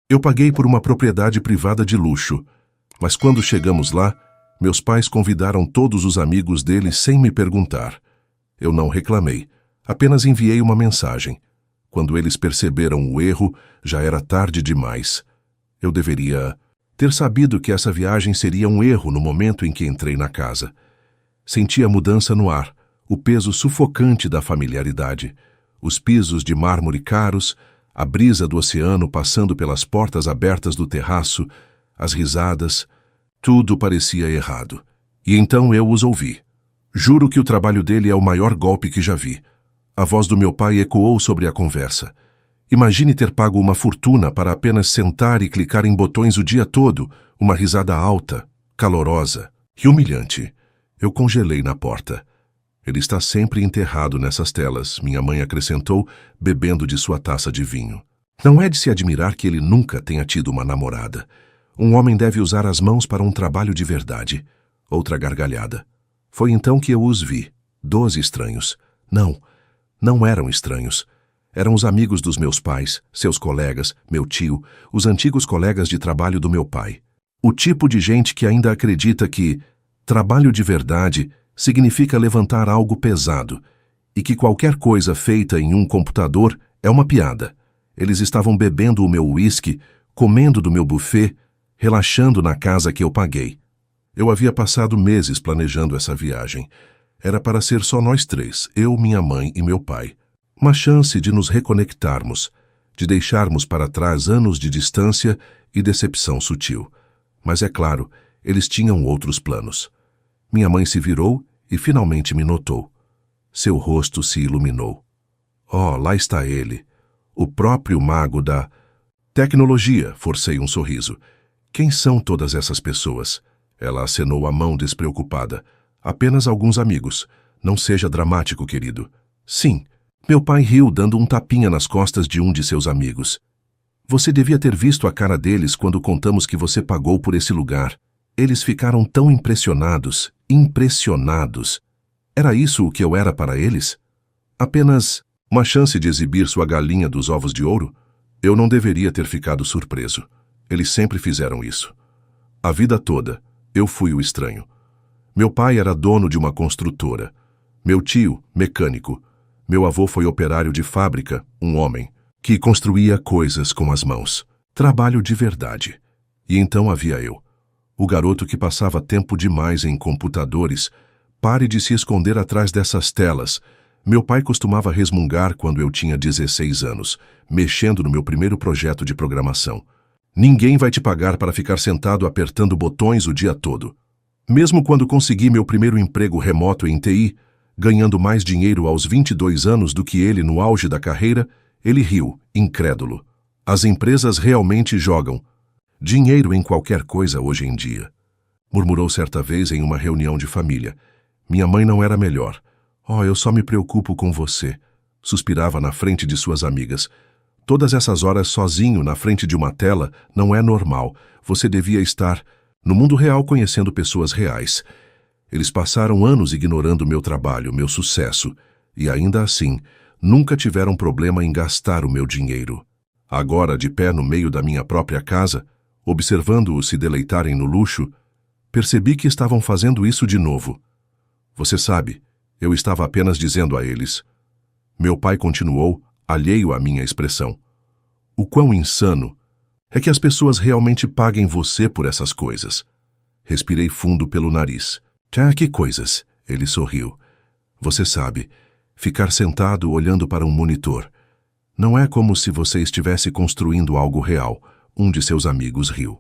Eu paguei por uma propriedade privada de luxo, mas quando chegamos lá, meus pais convidaram todos os amigos deles sem me perguntar. Eu não reclamei, apenas enviei uma mensagem. Quando eles perceberam o erro, já era tarde demais. Eu deveria ter sabido que essa viagem seria um erro no momento em que entrei na casa. Senti a mudança no ar, o peso sufocante da familiaridade, os pisos de mármore caros, a brisa do oceano passando pelas portas abertas do terraço, as risadas, tudo parecia errado. E então eu os ouvi. Juro que o trabalho dele é o maior golpe que já vi. A voz do meu pai ecoou sobre a conversa. Imagine ter pago uma fortuna para apenas sentar e clicar em botões o dia todo, uma risada alta, calorosa e humilhante. Eu congelei na porta. Ele está sempre enterrado nessas telas, minha mãe acrescentou, bebendo de sua taça de vinho. Não é de se admirar que ele nunca tenha tido uma namorada. Um homem deve usar as mãos para um trabalho de verdade. Outra gargalhada. Foi então que eu os vi. 12 estranhos. Não eram estranhos. Eram os amigos dos meus pais, seus colegas, meu tio, os antigos colegas de trabalho do meu pai. O tipo de gente que ainda acredita que trabalho de verdade significa levantar algo pesado e que qualquer coisa feita em um computador é uma piada. Eles estavam bebendo o meu uísque, comendo do meu buffet, relaxando na casa que eu paguei. Eu havia passado meses planejando essa viagem. Era para ser só nós três, eu, minha mãe e meu pai. Uma chance de nos reconectarmos, de deixarmos para trás anos de distância e decepção sutil. Mas é claro, eles tinham outros planos. Minha mãe se virou e finalmente me notou. Seu rosto se iluminou. Oh, lá está ele. O próprio mago da tecnologia, forcei um sorriso. Quem são todas essas pessoas? Ela acenou a mão despreocupada. Apenas alguns amigos. Não seja dramático, querido. Sim. Meu pai riu, dando um tapinha nas costas de um de seus amigos. Você devia ter visto a cara deles quando contamos que você pagou por esse lugar. Eles ficaram tão impressionados. Era isso o que eu era para eles? Apenas uma chance de exibir sua galinha dos ovos de ouro? Eu não deveria ter ficado surpreso. Eles sempre fizeram isso. A vida toda, eu fui o estranho. Meu pai era dono de uma construtora. Meu tio, mecânico. Meu avô foi operário de fábrica, um homem, que construía coisas com as mãos. Trabalho de verdade. E então havia eu. O garoto que passava tempo demais em computadores. Pare de se esconder atrás dessas telas. Meu pai costumava resmungar quando eu tinha 16 anos, mexendo no meu primeiro projeto de programação. Ninguém vai te pagar para ficar sentado apertando botões o dia todo. Mesmo quando consegui meu primeiro emprego remoto em TI, ganhando mais dinheiro aos 22 anos do que ele no auge da carreira, ele riu, incrédulo. As empresas realmente jogam dinheiro em qualquer coisa hoje em dia. Murmurou certa vez em uma reunião de família. Minha mãe não era melhor. Oh, eu só me preocupo com você. Suspirava na frente de suas amigas. Todas essas horas sozinho na frente de uma tela não é normal. Você devia estar no mundo real conhecendo pessoas reais. Eles passaram anos ignorando meu trabalho, meu sucesso, e ainda assim, nunca tiveram problema em gastar o meu dinheiro. Agora, de pé no meio da minha própria casa, observando-os se deleitarem no luxo, percebi que estavam fazendo isso de novo. Você sabe, eu estava apenas dizendo a eles. Meu pai continuou, alheio à minha expressão. O quão insano é que as pessoas realmente paguem você por essas coisas. Respirei fundo pelo nariz. Que coisas? Ele sorriu. Você sabe, ficar sentado olhando para um monitor. Não é como se você estivesse construindo algo real. Um de seus amigos riu.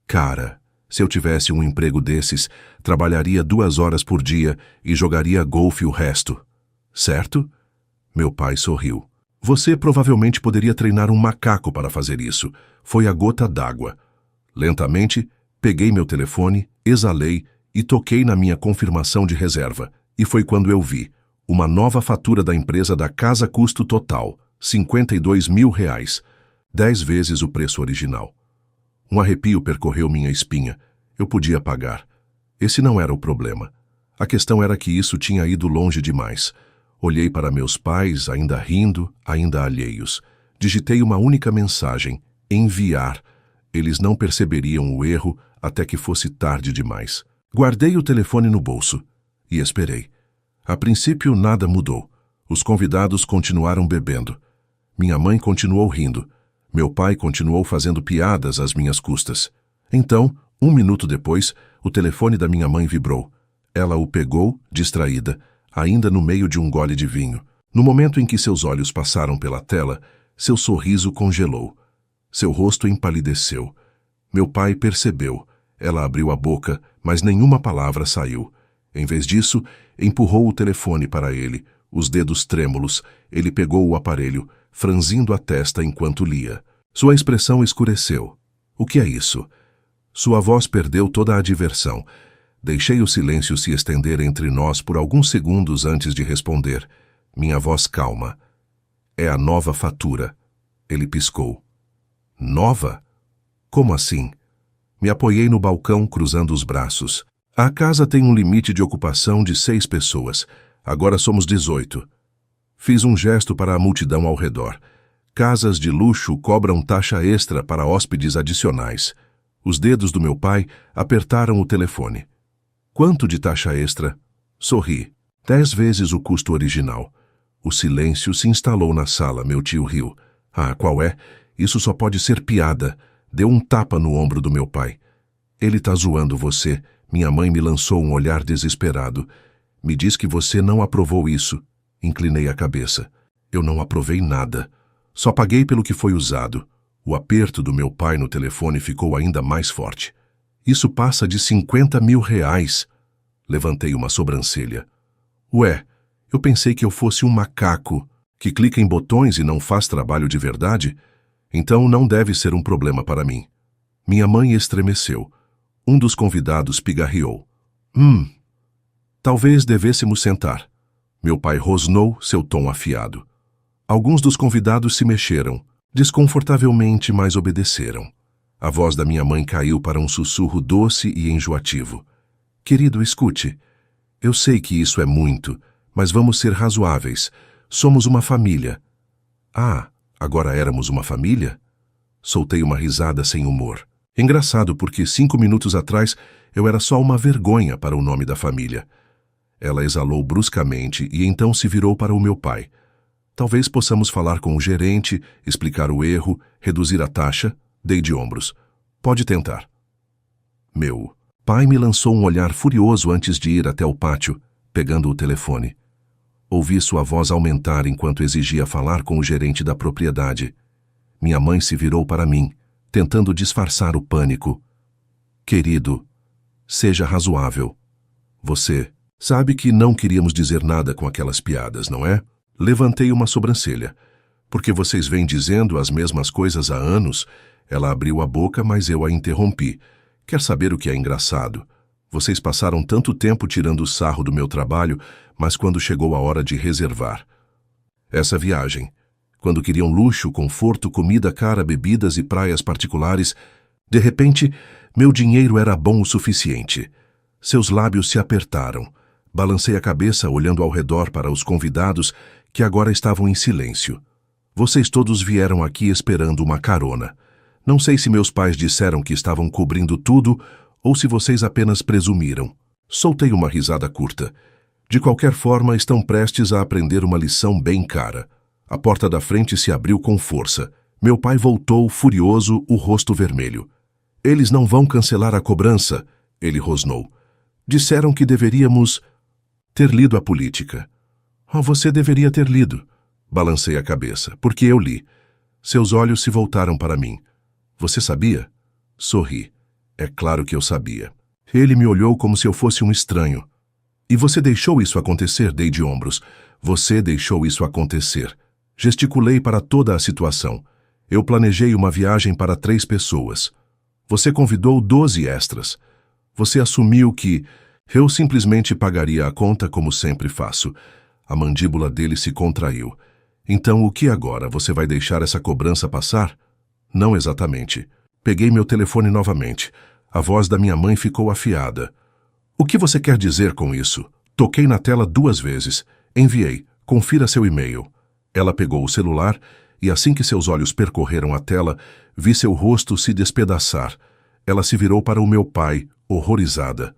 Cara, se eu tivesse um emprego desses, trabalharia 2 horas por dia e jogaria golfe o resto. Certo? Meu pai sorriu. Você provavelmente poderia treinar um macaco para fazer isso. Foi a gota d'água. Lentamente, peguei meu telefone, exalei e toquei na minha confirmação de reserva. E foi quando eu vi uma nova fatura da empresa da casa custo total, R$52 mil, 10 vezes o preço original. Um arrepio percorreu minha espinha. Eu podia pagar. Esse não era o problema. A questão era que isso tinha ido longe demais. Olhei para meus pais, ainda rindo, ainda alheios. Digitei uma única mensagem. enviar. Eles não perceberiam o erro até que fosse tarde demais. Guardei o telefone no bolso e esperei. A princípio, nada mudou. Os convidados continuaram bebendo. Minha mãe continuou rindo. Meu pai continuou fazendo piadas às minhas custas. Então, 1 minuto depois, o telefone da minha mãe vibrou. Ela o pegou, distraída, ainda no meio de um gole de vinho. No momento em que seus olhos passaram pela tela, seu sorriso congelou. Seu rosto empalideceu. Meu pai percebeu. Ela abriu a boca, mas nenhuma palavra saiu. Em vez disso, empurrou o telefone para ele. Os dedos trêmulos, ele pegou o aparelho, franzindo a testa enquanto lia. Sua expressão escureceu. O que é isso? Sua voz perdeu toda a diversão. Deixei o silêncio se estender entre nós por alguns segundos antes de responder. Minha voz calma. É a nova fatura. Ele piscou. Nova? Como assim? Me apoiei no balcão, cruzando os braços. A casa tem um limite de ocupação de 6 pessoas. Agora somos 18. Fiz um gesto para a multidão ao redor. Casas de luxo cobram taxa extra para hóspedes adicionais. Os dedos do meu pai apertaram o telefone. Quanto de taxa extra? Sorri. 10 vezes o custo original. O silêncio se instalou na sala. Meu tio riu. Ah, qual é? Isso só pode ser piada. Deu um tapa no ombro do meu pai. Ele tá zoando você. Minha mãe me lançou um olhar desesperado. Me diz que você não aprovou isso. Inclinei a cabeça. Eu não aprovei nada. Só paguei pelo que foi usado. O aperto do meu pai no telefone ficou ainda mais forte. Isso passa de 50 mil reais. Levantei uma sobrancelha. Ué, eu pensei que eu fosse um macaco que clica em botões e não faz trabalho de verdade? Então não deve ser um problema para mim. Minha mãe estremeceu. Um dos convidados pigarreou. Talvez devêssemos sentar. Meu pai rosnou, seu tom afiado. Alguns dos convidados se mexeram, desconfortavelmente, mas obedeceram. A voz da minha mãe caiu para um sussurro doce e enjoativo. Querido, escute. Eu sei que isso é muito, mas vamos ser razoáveis. Somos uma família. Ah, agora éramos uma família? Soltei uma risada sem humor. Engraçado porque 5 minutos atrás eu era só uma vergonha para o nome da família. Ela exalou bruscamente e então se virou para o meu pai. Talvez possamos falar com o gerente, explicar o erro, reduzir a taxa. Dei de ombros. Pode tentar. Meu pai me lançou um olhar furioso antes de ir até o pátio, pegando o telefone. Ouvi sua voz aumentar enquanto exigia falar com o gerente da propriedade. Minha mãe se virou para mim, tentando disfarçar o pânico. Querido, seja razoável. Você sabe que não queríamos dizer nada com aquelas piadas, não é? Levantei uma sobrancelha. Porque vocês vêm dizendo as mesmas coisas há anos. Ela abriu a boca, mas eu a interrompi. Quer saber o que é engraçado? Vocês passaram tanto tempo tirando sarro do meu trabalho, mas quando chegou a hora de reservar essa viagem, quando queriam luxo, conforto, comida cara, bebidas e praias particulares, de repente, meu dinheiro era bom o suficiente. Seus lábios se apertaram. Balancei a cabeça olhando ao redor para os convidados que agora estavam em silêncio. Vocês todos vieram aqui esperando uma carona. Não sei se meus pais disseram que estavam cobrindo tudo ou se vocês apenas presumiram. Soltei uma risada curta. De qualquer forma, estão prestes a aprender uma lição bem cara. A porta da frente se abriu com força. Meu pai voltou, furioso, o rosto vermelho. Eles não vão cancelar a cobrança, ele rosnou. Disseram que deveríamos ter lido a política. Oh, você deveria ter lido. Balancei a cabeça, porque eu li. Seus olhos se voltaram para mim. Você sabia? Sorri. É claro que eu sabia. Ele me olhou como se eu fosse um estranho. E você deixou isso acontecer? Dei de ombros. Você deixou isso acontecer. Gesticulei para toda a situação. Eu planejei uma viagem para 3 pessoas. Você convidou 12 extras. Você assumiu que eu simplesmente pagaria a conta como sempre faço. A mandíbula dele se contraiu. Então o que agora? Você vai deixar essa cobrança passar? Não exatamente. Peguei meu telefone novamente. A voz da minha mãe ficou afiada. O que você quer dizer com isso? Toquei na tela 2 vezes. Enviei. Confira seu e-mail. Ela pegou o celular e assim que seus olhos percorreram a tela, vi seu rosto se despedaçar. Ela se virou para o meu pai, horrorizada.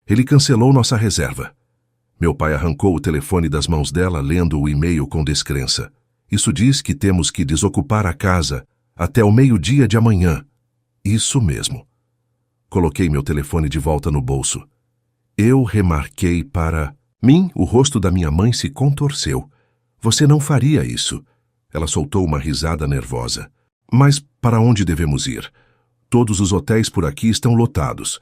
Ele cancelou nossa reserva. Meu pai arrancou o telefone das mãos dela, lendo o e-mail com descrença. Isso diz que temos que desocupar a casa até o meio-dia de amanhã. Isso mesmo. Coloquei meu telefone de volta no bolso. Eu remarquei para mim, o rosto da minha mãe se contorceu. Você não faria isso. Ela soltou uma risada nervosa. Mas para onde devemos ir? Todos os hotéis por aqui estão lotados.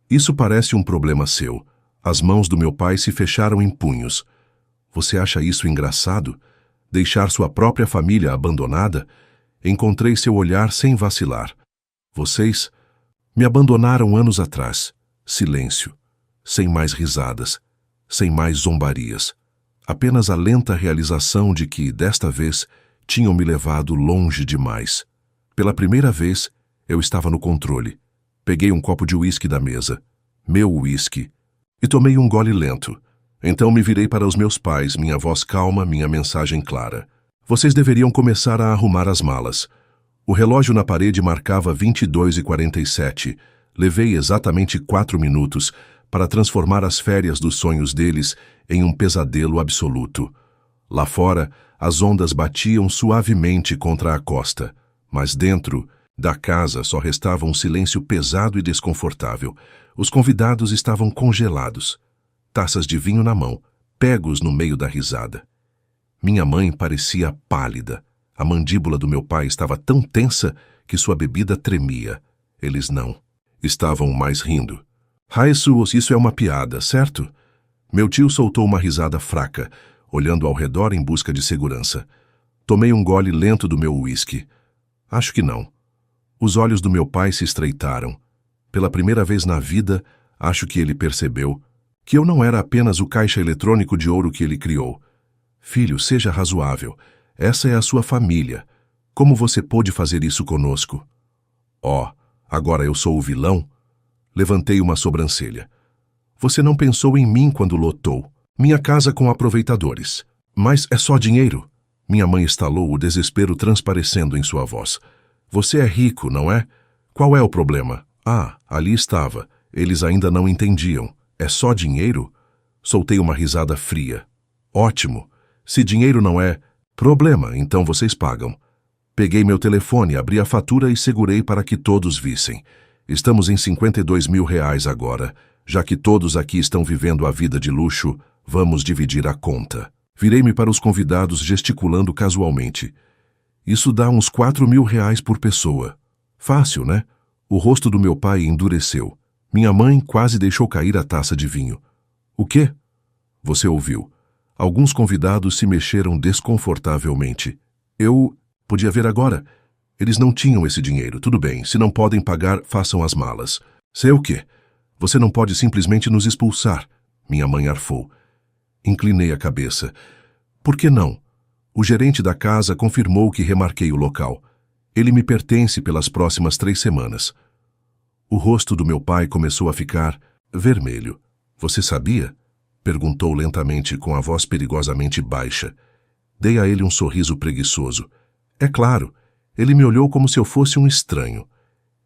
Isso parece um problema seu. As mãos do meu pai se fecharam em punhos. Você acha isso engraçado? Deixar sua própria família abandonada? Encontrei seu olhar sem vacilar. Vocês me abandonaram anos atrás. Silêncio. Sem mais risadas. Sem mais zombarias. Apenas a lenta realização de que, desta vez, tinham me levado longe demais. Pela primeira vez, eu estava no controle. Peguei um copo de uísque da mesa. Meu uísque. E tomei um gole lento. Então me virei para os meus pais, minha voz calma, minha mensagem clara. Vocês deveriam começar a arrumar as malas. O relógio na parede marcava 22h47. Levei exatamente 4 minutos para transformar as férias dos sonhos deles em um pesadelo absoluto. Lá fora, as ondas batiam suavemente contra a costa, mas dentro da casa só restava um silêncio pesado e desconfortável. Os convidados estavam congelados, taças de vinho na mão, pegos no meio da risada. Minha mãe parecia pálida. A mandíbula do meu pai estava tão tensa que sua bebida tremia. Eles não. Estavam mais rindo. Jesus, isso é uma piada, certo? Meu tio soltou uma risada fraca, olhando ao redor em busca de segurança. Tomei um gole lento do meu uísque. Acho que não. Os olhos do meu pai se estreitaram. Pela primeira vez na vida, acho que ele percebeu que eu não era apenas o caixa eletrônico de ouro que ele criou. Filho, seja razoável. Essa é a sua família. Como você pôde fazer isso conosco? Agora eu sou o vilão? Levantei uma sobrancelha. Você não pensou em mim quando lotou minha casa com aproveitadores. Mas é só dinheiro. Minha mãe estalou, o desespero transparecendo em sua voz. Você é rico, não é? Qual é o problema? Ali estava. Eles ainda não entendiam. É só dinheiro? Soltei uma risada fria. Ótimo. Se dinheiro não é problema, então vocês pagam. Peguei meu telefone, abri a fatura e segurei para que todos vissem. Estamos em R$52 mil agora. Já que todos aqui estão vivendo a vida de luxo, vamos dividir a conta. Virei-me para os convidados, gesticulando casualmente. Isso dá uns R$4 mil por pessoa. Fácil, né? O rosto do meu pai endureceu. Minha mãe quase deixou cair a taça de vinho. O quê? Você ouviu. Alguns convidados se mexeram desconfortavelmente. Eu podia ver agora. Eles não tinham esse dinheiro. Tudo bem, se não podem pagar, façam as malas. Sei o quê? Você não pode simplesmente nos expulsar. Minha mãe arfou. Inclinei a cabeça. Por que não? O gerente da casa confirmou que remarquei o local. Ele me pertence pelas próximas 3 semanas. O rosto do meu pai começou a ficar vermelho. Você sabia? Perguntou lentamente com a voz perigosamente baixa. Dei a ele um sorriso preguiçoso. É claro, ele me olhou como se eu fosse um estranho.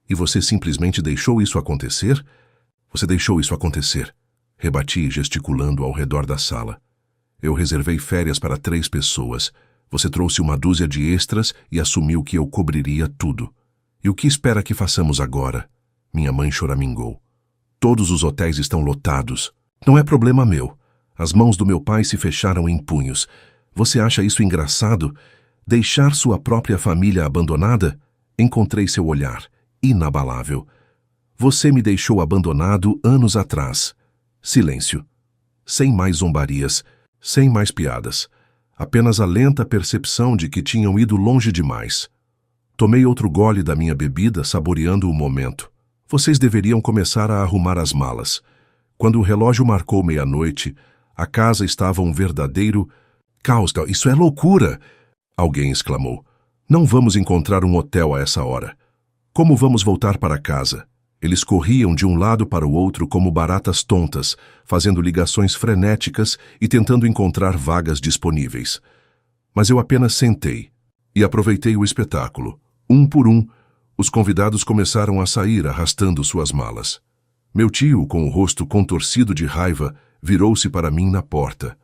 E você simplesmente deixou isso acontecer? Você deixou isso acontecer. Rebati, gesticulando ao redor da sala. Eu reservei férias para 3 pessoas. Você trouxe uma dúzia de extras e assumiu que eu cobriria tudo. E o que espera que façamos agora? Minha mãe choramingou. Todos os hotéis estão lotados. Não é problema meu. As mãos do meu pai se fecharam em punhos. Você acha isso engraçado? Deixar sua própria família abandonada? Encontrei seu olhar, inabalável. Você me deixou abandonado anos atrás. Silêncio. Sem mais zombarias, sem mais piadas. Apenas a lenta percepção de que tinham ido longe demais. Tomei outro gole da minha bebida, saboreando o momento. Vocês deveriam começar a arrumar as malas. Quando o relógio marcou meia-noite, a casa estava um verdadeiro caos. Isso é loucura! Alguém exclamou. Não vamos encontrar um hotel a essa hora. Como vamos voltar para casa? Eles corriam de um lado para o outro como baratas tontas, fazendo ligações frenéticas e tentando encontrar vagas disponíveis. Mas eu apenas sentei. e aproveitei o espetáculo. Um por um, os convidados começaram a sair arrastando suas malas. Meu tio, com o rosto contorcido de raiva, virou-se para mim na porta.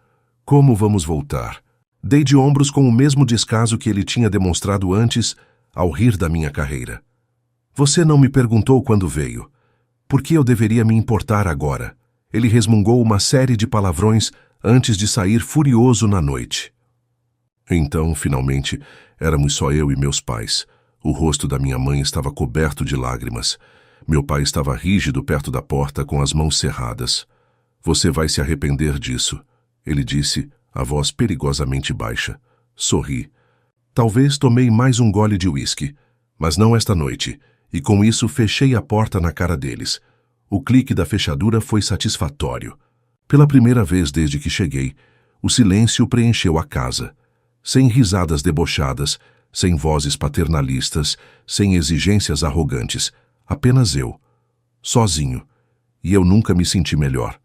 Como vamos voltar? Dei de ombros com o mesmo descaso que ele tinha demonstrado antes ao rir da minha carreira. Você não me perguntou quando veio. Por que eu deveria me importar agora? Ele resmungou uma série de palavrões antes de sair furioso na noite. Então, finalmente, éramos só eu e meus pais. O rosto da minha mãe estava coberto de lágrimas. Meu pai estava rígido perto da porta com as mãos cerradas. Você vai se arrepender disso, ele disse, a voz perigosamente baixa. Sorri. Talvez tomei mais um gole de uísque, mas não esta noite, e com isso fechei a porta na cara deles. O clique da fechadura foi satisfatório. Pela primeira vez desde que cheguei, o silêncio preencheu a casa. Sem risadas debochadas, sem vozes paternalistas, sem exigências arrogantes. Apenas eu, sozinho, e eu nunca me senti melhor.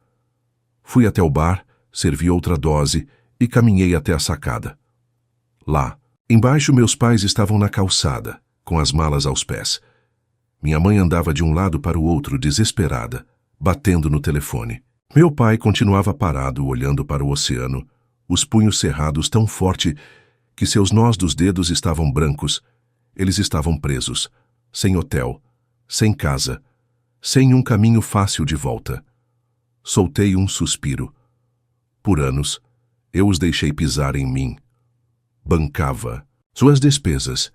Fui até o bar, servi outra dose e caminhei até a sacada. Lá, embaixo, meus pais estavam na calçada, com as malas aos pés. Minha mãe andava de um lado para o outro, desesperada, batendo no telefone. Meu pai continuava parado, olhando para o oceano, os punhos cerrados tão forte que seus nós dos dedos estavam brancos. Eles estavam presos, sem hotel, sem casa, sem um caminho fácil de volta. Soltei um suspiro. Por anos, eu os deixei pisar em mim. Bancava suas despesas.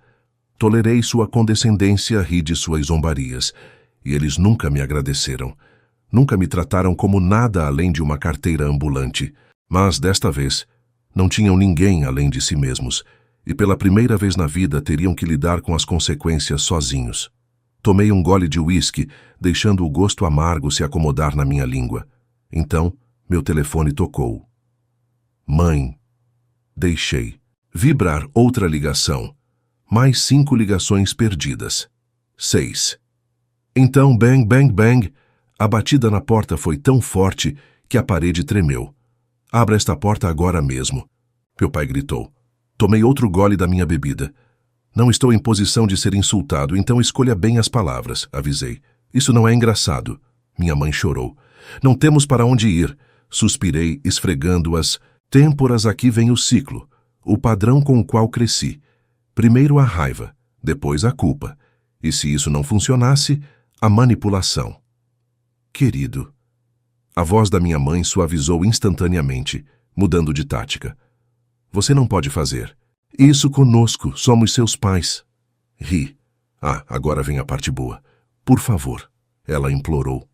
Tolerei sua condescendência, ri de suas zombarias, e eles nunca me agradeceram. Nunca me trataram como nada além de uma carteira ambulante. Mas, desta vez, não tinham ninguém além de si mesmos, e pela primeira vez na vida teriam que lidar com as consequências sozinhos. Tomei um gole de uísque, deixando o gosto amargo se acomodar na minha língua. Então, meu telefone tocou. Mãe. Deixei. Vibrar outra ligação. Mais 5 ligações perdidas. 6. Então, bang, bang, bang. A batida na porta foi tão forte que a parede tremeu. Abra esta porta agora mesmo. Meu pai gritou. Tomei outro gole da minha bebida. Não estou em posição de ser insultado, então escolha bem as palavras, avisei. Isso não é engraçado. Minha mãe chorou. Não temos para onde ir. Suspirei, esfregando as têmporas. Aqui vem o ciclo, o padrão com o qual cresci. Primeiro a raiva, depois a culpa. E se isso não funcionasse, a manipulação. Querido. A voz da minha mãe suavizou instantaneamente, mudando de tática. Você não pode fazer. Isso conosco, somos seus pais. Ri. Agora vem a parte boa. Por favor, ela implorou.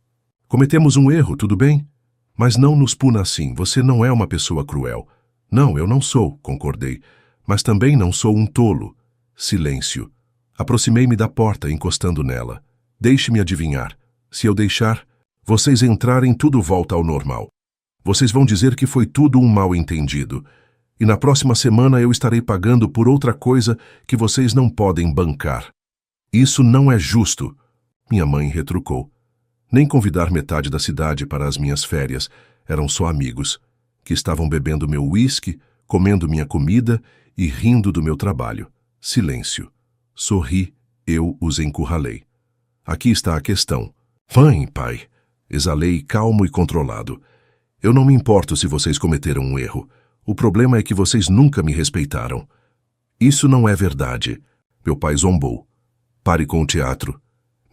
Cometemos um erro, tudo bem? Mas não nos puna assim, você não é uma pessoa cruel. Não, eu não sou, concordei. Mas também não sou um tolo. Silêncio. Aproximei-me da porta, encostando nela. Deixe-me adivinhar. Se eu deixar, vocês entrarem, tudo volta ao normal. Vocês vão dizer que foi tudo um mal-entendido. E na próxima semana eu estarei pagando por outra coisa que vocês não podem bancar. Isso não é justo, minha mãe retrucou. Nem convidar metade da cidade para as minhas férias, eram só amigos, que estavam bebendo meu uísque, comendo minha comida e rindo do meu trabalho. Silêncio. Sorri, eu os encurralei. Aqui está a questão. Mãe, pai, exalei calmo e controlado. Eu não me importo se vocês cometeram um erro. O problema é que vocês nunca me respeitaram. Isso não é verdade. Meu pai zombou. Pare com o teatro.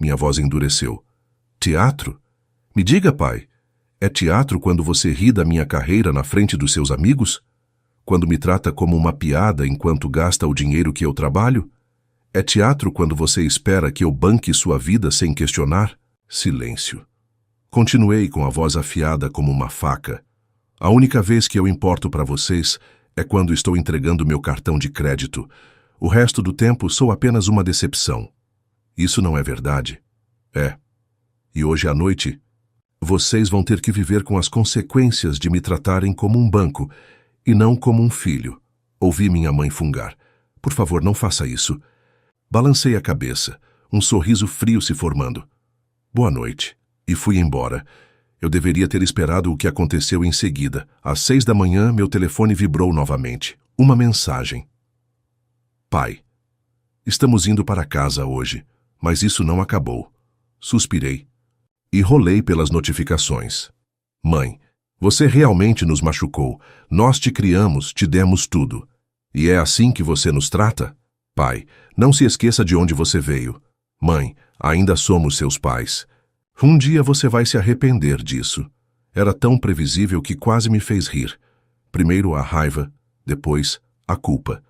Minha voz endureceu. Teatro? Me diga, pai. É teatro quando você ri da minha carreira na frente dos seus amigos? Quando me trata como uma piada enquanto gasta o dinheiro que eu trabalho? É teatro quando você espera que eu banque sua vida sem questionar? Silêncio. Continuei com a voz afiada como uma faca. A única vez que eu importo para vocês é quando estou entregando meu cartão de crédito. O resto do tempo sou apenas uma decepção. Isso não é verdade? É. E hoje à noite, vocês vão ter que viver com as consequências de me tratarem como um banco e não como um filho. Ouvi minha mãe fungar. Por favor, não faça isso. Balancei a cabeça, um sorriso frio se formando. Boa noite. E fui embora. Eu deveria ter esperado o que aconteceu em seguida. Às 6 da manhã, meu telefone vibrou novamente. Uma mensagem. Pai, estamos indo para casa hoje, mas isso não acabou. Suspirei e rolei pelas notificações. Mãe, você realmente nos machucou. Nós te criamos, te demos tudo. E é assim que você nos trata? Pai, não se esqueça de onde você veio. Mãe, ainda somos seus pais. Um dia você vai se arrepender disso. Era tão previsível que quase me fez rir. Primeiro a raiva, depois a culpa.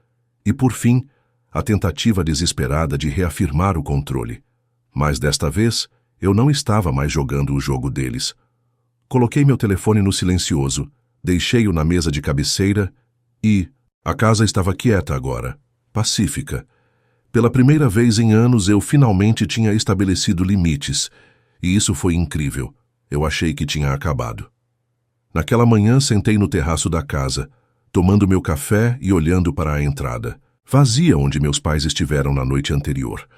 E por fim, a tentativa desesperada de reafirmar o controle. Mas desta vez, eu não estava mais jogando o jogo deles. Coloquei meu telefone no silencioso, deixei-o na mesa de cabeceira e... a casa estava quieta agora, pacífica. Pela primeira vez em anos eu finalmente tinha estabelecido limites, e isso foi incrível. Eu achei que tinha acabado. Naquela manhã sentei no terraço da casa, tomando meu café e olhando para a entrada, vazia onde meus pais estiveram na noite anterior.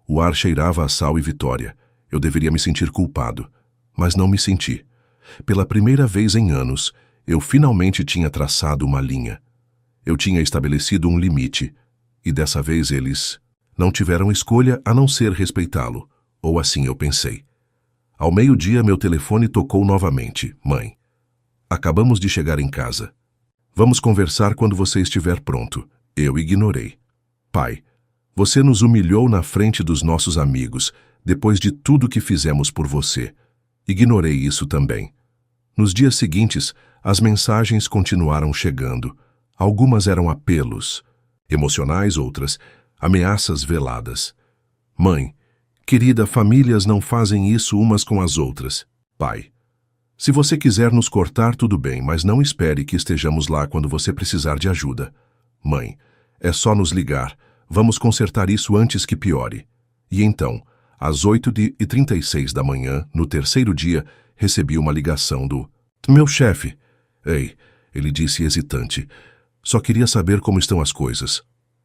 O ar cheirava a sal e vitória. Eu deveria me sentir culpado, mas não me senti. Pela primeira vez em anos, eu finalmente tinha traçado uma linha. Eu tinha estabelecido um limite, e dessa vez eles não tiveram escolha a não ser respeitá-lo, ou assim eu pensei. Ao meio-dia, meu telefone tocou novamente. Mãe, acabamos de chegar em casa. Vamos conversar quando você estiver pronto. Eu ignorei. Pai, você nos humilhou na frente dos nossos amigos, depois de tudo que fizemos por você. Ignorei isso também. Nos dias seguintes, as mensagens continuaram chegando. Algumas eram apelos emocionais, outras ameaças veladas. Mãe, querida, famílias não fazem isso umas com as outras. Pai, se você quiser nos cortar, tudo bem, mas não espere que estejamos lá quando você precisar de ajuda. Mãe, é só nos ligar. Vamos consertar isso antes que piore. E então, às 8h36 da manhã, no terceiro dia, recebi uma ligação do meu chefe. Ei, ele disse hesitante. Só queria saber como estão as coisas.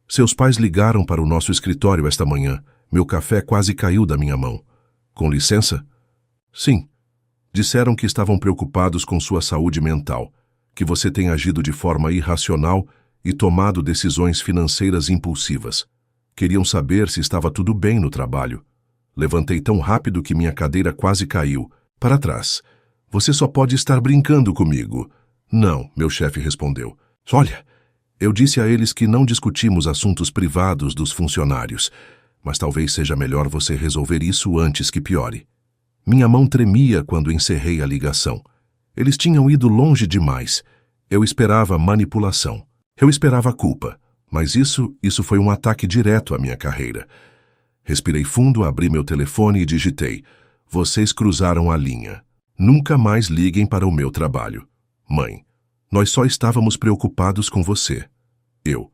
Seus pais ligaram para o nosso escritório esta manhã. Meu café quase caiu da minha mão. Com licença? Sim. Disseram que estavam preocupados com sua saúde mental, que você tem agido de forma irracional e tomado decisões financeiras impulsivas. Queriam saber se estava tudo bem no trabalho. Levantei tão rápido que minha cadeira quase caiu. Para trás. Você só pode estar brincando comigo. Não, meu chefe respondeu. Olha, eu disse a eles que não discutimos assuntos privados dos funcionários, mas talvez seja melhor você resolver isso antes que piore. Minha mão tremia quando encerrei a ligação. Eles tinham ido longe demais. Eu esperava manipulação. Eu esperava culpa. Mas isso foi um ataque direto à minha carreira. Respirei fundo, abri meu telefone e digitei. Vocês cruzaram a linha. Nunca mais liguem para o meu trabalho. Mãe, nós só estávamos preocupados com você. Eu.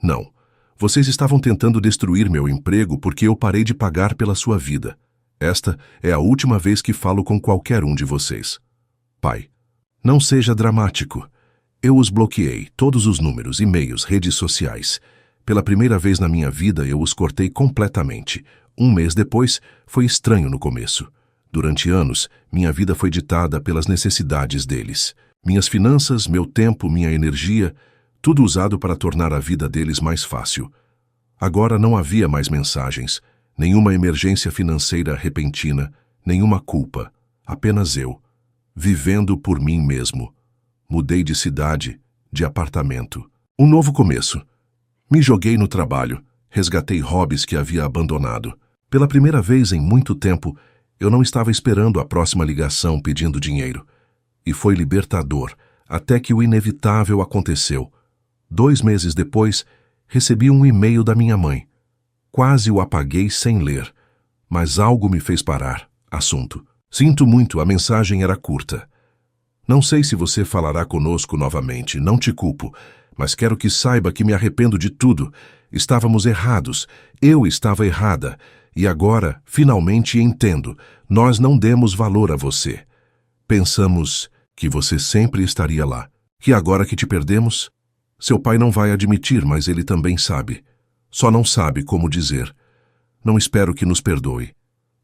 Não. Vocês estavam tentando destruir meu emprego porque eu parei de pagar pela sua vida. Esta é a última vez que falo com qualquer um de vocês. Pai, não seja dramático. Eu os bloqueei, todos os números, e-mails, redes sociais. Pela primeira vez na minha vida, eu os cortei completamente. Um mês depois, foi estranho no começo. Durante anos, minha vida foi ditada pelas necessidades deles. Minhas finanças, meu tempo, minha energia, tudo usado para tornar a vida deles mais fácil. Agora não havia mais mensagens, nenhuma emergência financeira repentina, nenhuma culpa, apenas eu, vivendo por mim mesmo. Mudei de cidade, de apartamento. Um novo começo. Me joguei no trabalho, resgatei hobbies que havia abandonado. Pela primeira vez em muito tempo, eu não estava esperando a próxima ligação pedindo dinheiro. E foi libertador, até que o inevitável aconteceu. 2 meses depois, recebi um e-mail da minha mãe. Quase o apaguei sem ler, mas algo me fez parar. Assunto. Sinto muito, a mensagem era curta. Não sei se você falará conosco novamente, não te culpo, mas quero que saiba que me arrependo de tudo. Estávamos errados, eu estava errada, e agora, finalmente entendo, nós não demos valor a você. Pensamos que você sempre estaria lá, que agora que te perdemos, seu pai não vai admitir, mas ele também sabe. Só não sabe como dizer. Não espero que nos perdoe.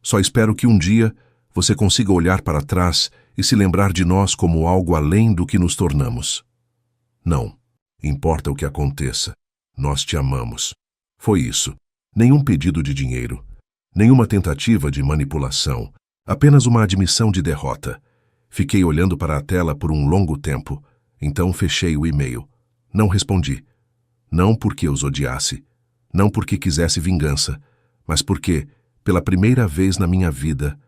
Só espero que um dia você consiga olhar para trás e se lembrar de nós como algo além do que nos tornamos. Não, importa o que aconteça, nós te amamos. Foi isso. Nenhum pedido de dinheiro. Nenhuma tentativa de manipulação. Apenas uma admissão de derrota. Fiquei olhando para a tela por um longo tempo. Então fechei o e-mail. Não respondi. Não porque os odiasse. Não porque quisesse vingança. Mas porque, pela primeira vez na minha vida,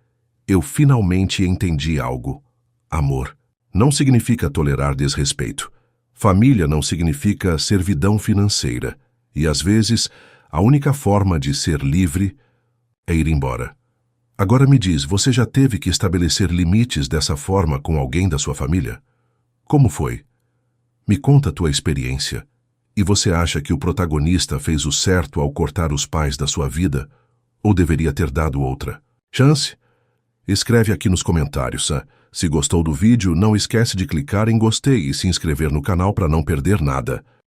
eu finalmente entendi algo. Amor não significa tolerar desrespeito. Família não significa servidão financeira. E, às vezes, a única forma de ser livre é ir embora. Agora me diz, você já teve que estabelecer limites dessa forma com alguém da sua família? Como foi? Me conta a tua experiência. E você acha que o protagonista fez o certo ao cortar os pais da sua vida? Ou deveria ter dado outra chance? Escreve aqui nos comentários. Se gostou do vídeo, não esquece de clicar em gostei e se inscrever no canal para não perder nada.